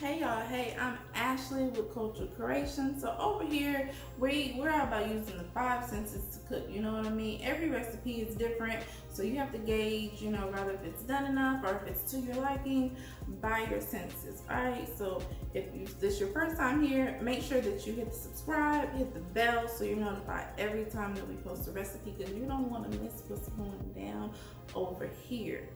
Hey y'all, hey, I'm Ashley with Cultural Creation. So over here, we're all about using the five senses to cook. You know what I mean? Every recipe is different, so you have to gauge, rather if it's done enough or if it's to your liking by your senses. All right. So if this your first time here, make sure that you hit the subscribe, hit the bell, so you're notified every time that we post a recipe, because you don't want to miss what's going down over here.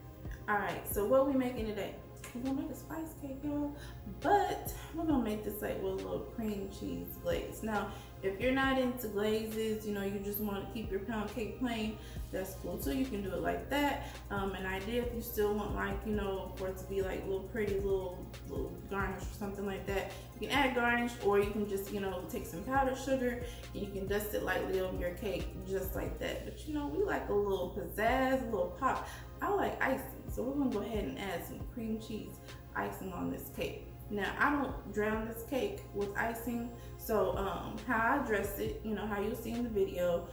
All right. So what are we making today? We're gonna make a spice cake, y'all, but we're gonna make this like with a little cream cheese glaze. Now, if you're not into glazes, you just want to keep your pound cake plain, that's cool too. You can do it like that. An idea, if you still want, like, for it to be like little pretty little garnish or something like that, you can add garnish, or you can just take some powdered sugar and you can dust it lightly over your cake just like that. But we like a little pizzazz, a little pop. I like icing, so we're gonna go ahead and add some cream cheese icing on this cake. Now, I don't drown this cake with icing, so how I dress it, how you'll see in the video,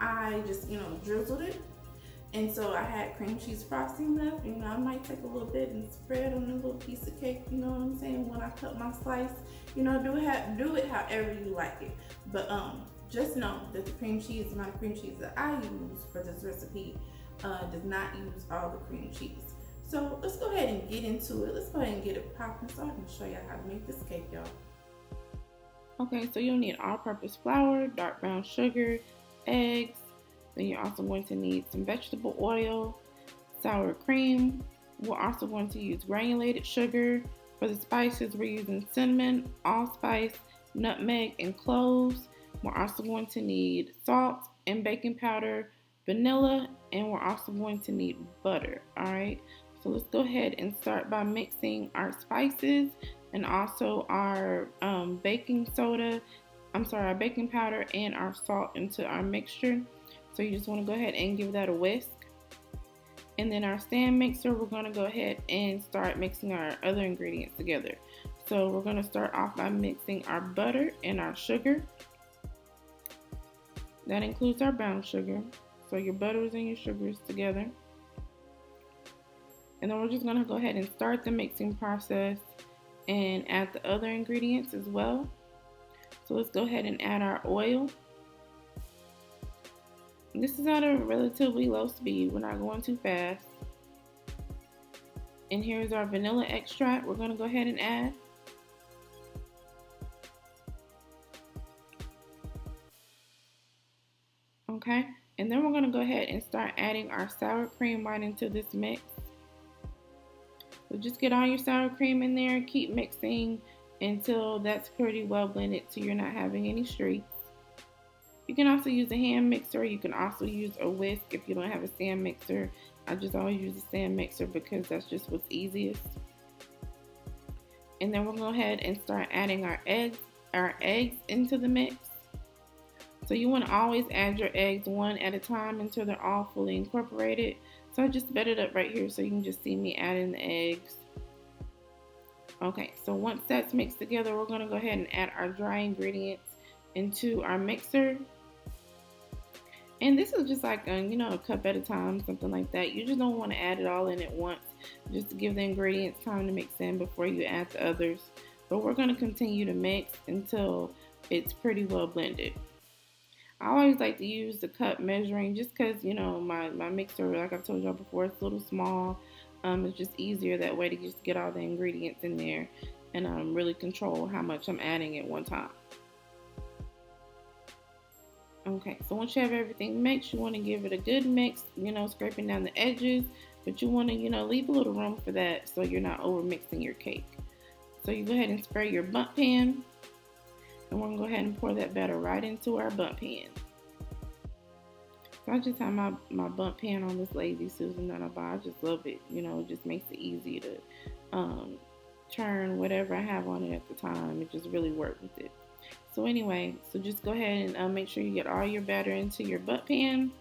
I just, drizzled it. And so I had cream cheese frosting left. I might take a little bit and spread on a little piece of cake, you know what I'm saying, when I cut my slice. Do it however you like it. But just know that the amount of cream cheese that I use for this recipe does not use all the cream cheese. So let's go ahead and get into it. Let's go ahead and get it popping so I can show you how to make this cake, y'all. Okay, so you'll need all-purpose flour, dark brown sugar, eggs. Then you're also going to need some vegetable oil, sour cream. We're also going to use granulated sugar. For the spices, we're using cinnamon, allspice, nutmeg, and cloves. We're also going to need salt and baking powder, vanilla, and we're also going to need butter. All right, so let's go ahead and start by mixing our spices and also our baking powder and our salt into our mixture. So you just want to go ahead and give that a whisk. And then our stand mixer, we're going to go ahead and start mixing our other ingredients together. So we're going to start off by mixing our butter and our sugar. That includes our brown sugar. So your butters and your sugars together. And then we're just going to go ahead and start the mixing process and add the other ingredients as well. So let's go ahead and add our oil. This is at a relatively low speed. We're not going too fast. And here's our vanilla extract we're going to go ahead and add. Okay, and then we're going to go ahead and start adding our sour cream right into this mix. So just get all your sour cream in there, keep mixing until that's pretty well blended so you're not having any streaks. You can also use a hand mixer. You can also use a whisk if you don't have a stand mixer. I just always use a stand mixer because that's just what's easiest. And then we'll go ahead and start adding our eggs into the mix. So you want to always add your eggs one at a time until they're all fully incorporated. So I just bet it up right here so you can just see me adding the eggs. Okay, so once that's mixed together, we're going to go ahead and add our dry ingredients into our mixer. And this is just like a cup at a time, something like that. You just don't want to add it all in at once, just to give the ingredients time to mix in before you add the others. But we're going to continue to mix until it's pretty well blended. I always like to use the cup measuring just because my mixer, like I've told y'all before, it's a little small. It's just easier that way to just get all the ingredients in there and really control how much I'm adding at one time. Okay, so once you have everything mixed, you want to give it a good mix, scraping down the edges, but you want to, leave a little room for that so you're not over mixing your cake. So you go ahead and spray your bundt pan, and we're going to go ahead and pour that batter right into our bundt pan. So I just have my bundt pan on this Lazy Susan that I buy. I just love it. It just makes it easy to turn whatever I have on it at the time. It just really works with it. So anyway, so just go ahead and make sure you get all your batter into your bundt pan,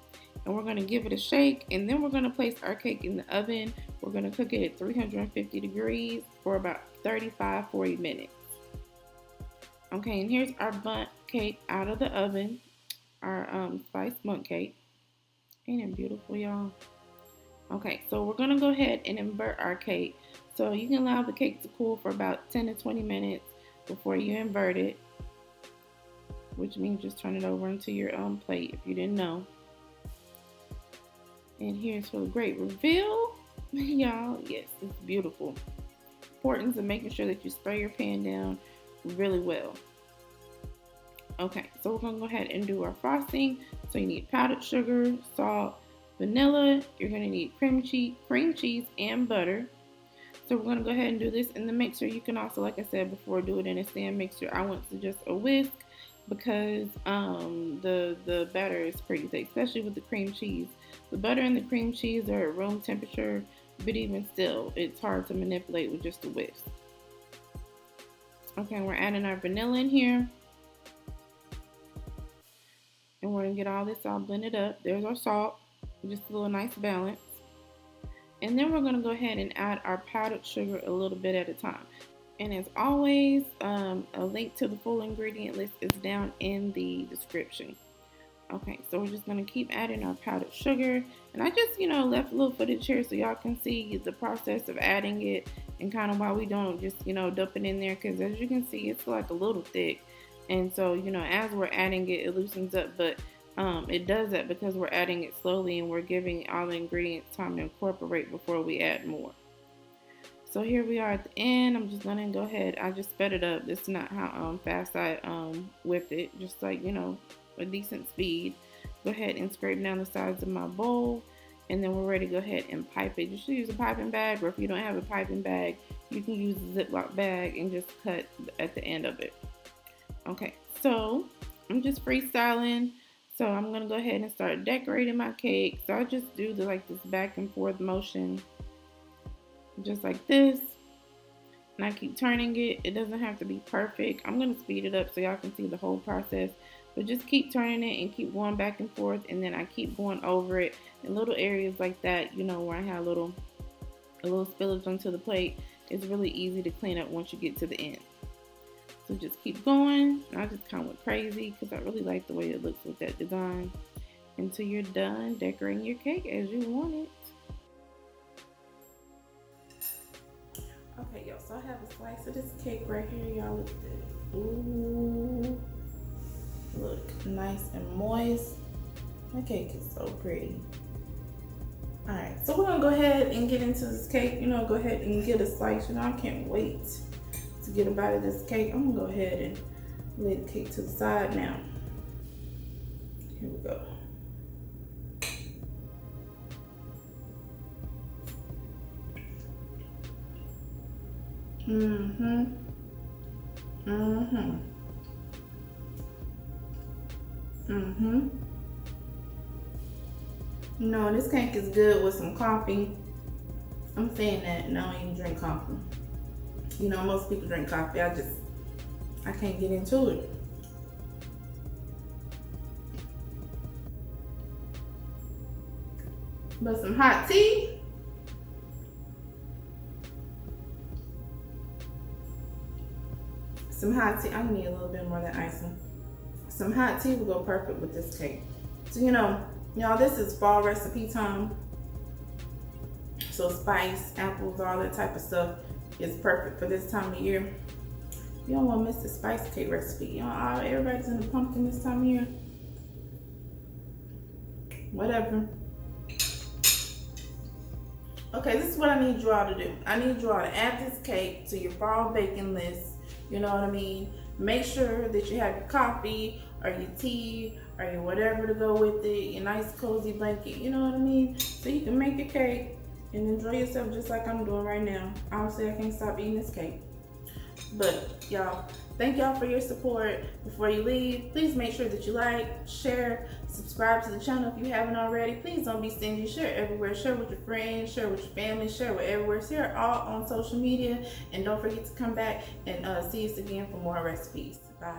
and we're going to give it a shake, and then we're going to place our cake in the oven. We're going to cook it at 350 degrees for about 35-40 minutes. Okay, and here's our bundt cake out of the oven, our spiced bundt cake. Ain't it beautiful, y'all? Okay, so we're going to go ahead and invert our cake. So you can allow the cake to cool for about 10 to 20 minutes before you invert it, which means just turn it over into your plate if you didn't know. And here's for the great reveal. Y'all, yes, it's beautiful. Importance of making sure that you spray your pan down really well. Okay, so we're gonna go ahead and do our frosting. So you need powdered sugar, salt, vanilla. You're gonna need cream cheese, and butter. So we're gonna go ahead and do this in the mixer. You can also, like I said before, do it in a stand mixer. I went to just a whisk because the batter is pretty thick, especially with the cream cheese. The butter and the cream cheese are at room temperature, but even still, it's hard to manipulate with just a whisk. Okay, we're adding our vanilla in here. And we're gonna get all this all blended up. There's our salt, just a little nice balance. And then we're gonna go ahead and add our powdered sugar a little bit at a time. And as always, a link to the full ingredient list is down in the description. Okay, so we're just gonna keep adding our powdered sugar. And I just, left a little footage here so y'all can see the process of adding it and kind of why we don't just, dump it in there. Because as you can see, it's like a little thick. And so, as we're adding it, it loosens up, but it does that because we're adding it slowly and we're giving all the ingredients time to incorporate before we add more. So here we are at the end. I'm just gonna go ahead. I just sped it up. This is not how fast I whipped it. Just like, a decent speed. Go ahead and scrape down the sides of my bowl. And then we're ready to go ahead and pipe it. You should use a piping bag, or if you don't have a piping bag, you can use a Ziploc bag and just cut at the end of it. Okay, so I'm just freestyling. So I'm gonna go ahead and start decorating my cake. So I just do this back and forth motion, just like this. And I keep turning it. It doesn't have to be perfect. I'm gonna speed it up so y'all can see the whole process. But just keep turning it and keep going back and forth. And then I keep going over it in little areas like that, where I have a little spillage onto the plate. It's really easy to clean up once you get to the end. So just keep going. I just kind of went crazy because I really like the way it looks with that design. Until you're done decorating your cake as you want it. Okay, y'all, so I have a slice of this cake right here. Y'all look at it. Ooh. Look, nice and moist. My cake is so pretty. Alright, so we're going to go ahead and get into this cake. Go ahead and get a slice. I can't wait to get a bite of this cake. I'm gonna go ahead and lay the cake to the side now. Here we go. This cake is good with some coffee. I'm saying that, and I don't even drink coffee. Most people drink coffee. I can't get into it. But some hot tea. I need a little bit more than icing. Some hot tea will go perfect with this cake. So, y'all, this is fall recipe time. So spice, apples, all that type of stuff is perfect for this time of year. You don't want to miss the spice cake recipe. Everybody's in the pumpkin this time of year. Whatever. Okay, this is what I need you all to do. I need you all to add this cake to your fall baking list. You know what I mean? Make sure that you have your coffee or your tea or your whatever to go with it, your nice cozy blanket, you know what I mean? So you can make your cake and enjoy yourself just like I'm doing right now. Honestly, I can't stop eating this cake. But y'all, thank y'all for your support. Before you leave, please make sure that you like, share, subscribe to the channel if you haven't already. Please don't be stingy. Share everywhere. Share with your friends, share with your family, share with everywhere. Share all on social media. And don't forget to come back and see us again for more recipes. Bye.